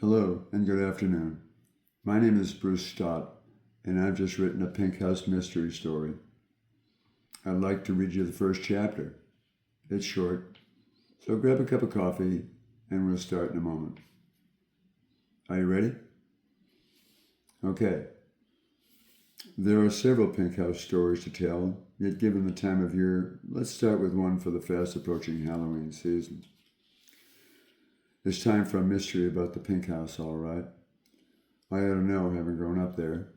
Hello and good afternoon. My name is Bruce Stott, and I've just written a Pink House mystery story. I'd like to read you the first chapter. It's short, so grab a cup of coffee and we'll start in a moment. Are you ready? Okay. There are several Pink House stories to tell, yet given the time of year, let's start with one for the fast approaching Halloween season. It's time for a mystery about the Pink House, all right. I ought to know, having grown up there.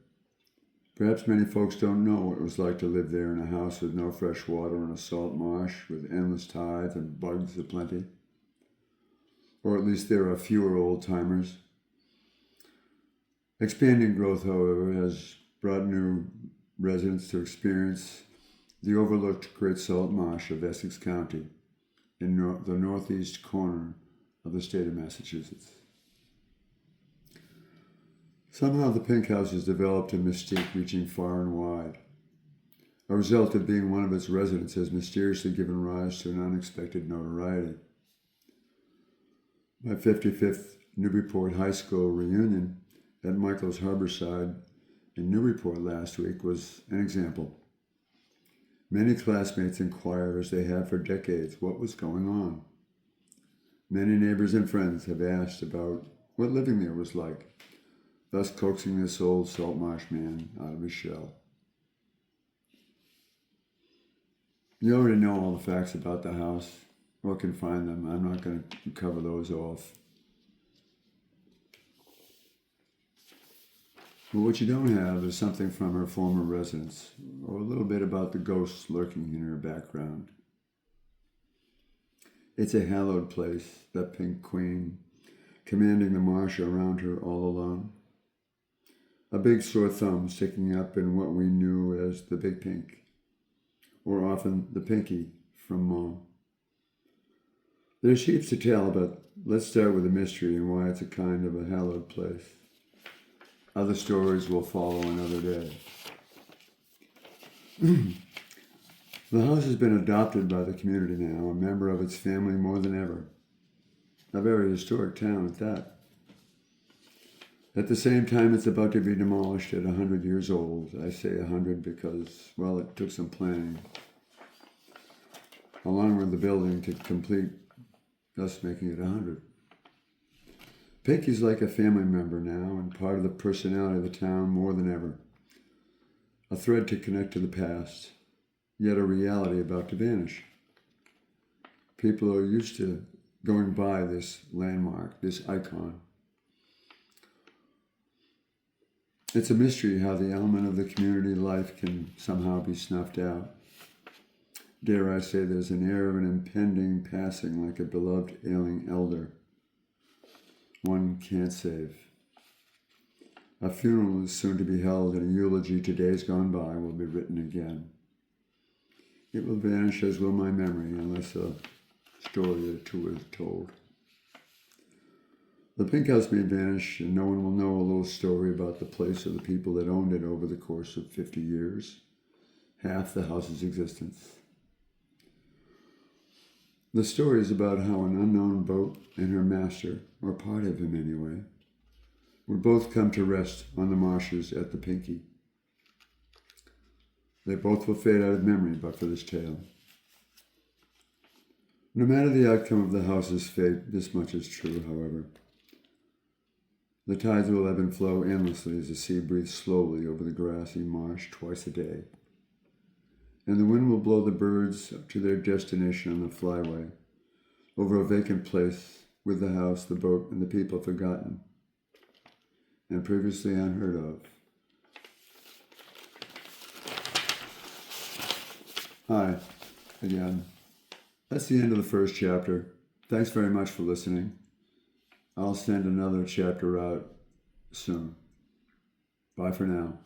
Perhaps many folks don't know what it was like to live there in a house with no fresh water and a salt marsh, with endless tides and bugs aplenty. Or at least there are fewer old-timers. Expanding growth, however, has brought new residents to experience the overlooked Great Salt Marsh of Essex County in the northeast corner of the state of Massachusetts. Somehow the Pink House has developed a mystique reaching far and wide. A result of being one of its residents has mysteriously given rise to an unexpected notoriety. My 55th Newburyport High School reunion at Michael's Harborside in Newburyport last week was an example. Many classmates inquire, as they have for decades, what was going on. Many neighbors and friends have asked about what living there was like, thus coaxing this old salt marsh man out of his shell. You already know all the facts about the house, or can find them. I'm not going to cover those off. But what you don't have is something from her former residence, or a little bit about the ghosts lurking in her background. It's a hallowed place, that Pink Queen, commanding the marsh around her all alone. A big sore thumb sticking up in what we knew as the Big Pink, or often the Pinky from Mom. There's heaps to tell, but let's start with the mystery and why it's a kind of a hallowed place. Other stories will follow another day. The house has been adopted by the community now, a member of its family more than ever. A very historic town at that. At the same time, it's about to be demolished at 100 years old. I say 100 because, well, it took some planning, along with the building, to complete, thus making it 100. Pinky's like a family member now and part of the personality of the town more than ever. A thread to connect to the past, yet a reality about to vanish. People are used to going by this landmark, this icon. It's a mystery how the element of the community life can somehow be snuffed out. Dare I say there's an air of an impending passing like a beloved ailing elder one can't save. A funeral is soon to be held, and a eulogy to days gone by will be written again. It will vanish, as will my memory, unless a story or two is told. The Pink House may vanish, and no one will know a little story about the place or the people that owned it over the course of 50 years, half the house's existence. The story is about how an unknown boat and her master, or part of him anyway, would both come to rest on the marshes at the Pinky. They both will fade out of memory but for this tale. No matter the outcome of the house's fate, this much is true, however. The tides will ebb and flow endlessly as the sea breathes slowly over the grassy marsh twice a day. And the wind will blow the birds up to their destination on the flyway, over a vacant place with the house, the boat, and the people forgotten and previously unheard of. Hi, again. That's the end of the first chapter. Thanks very much for listening. I'll send another chapter out soon. Bye for now.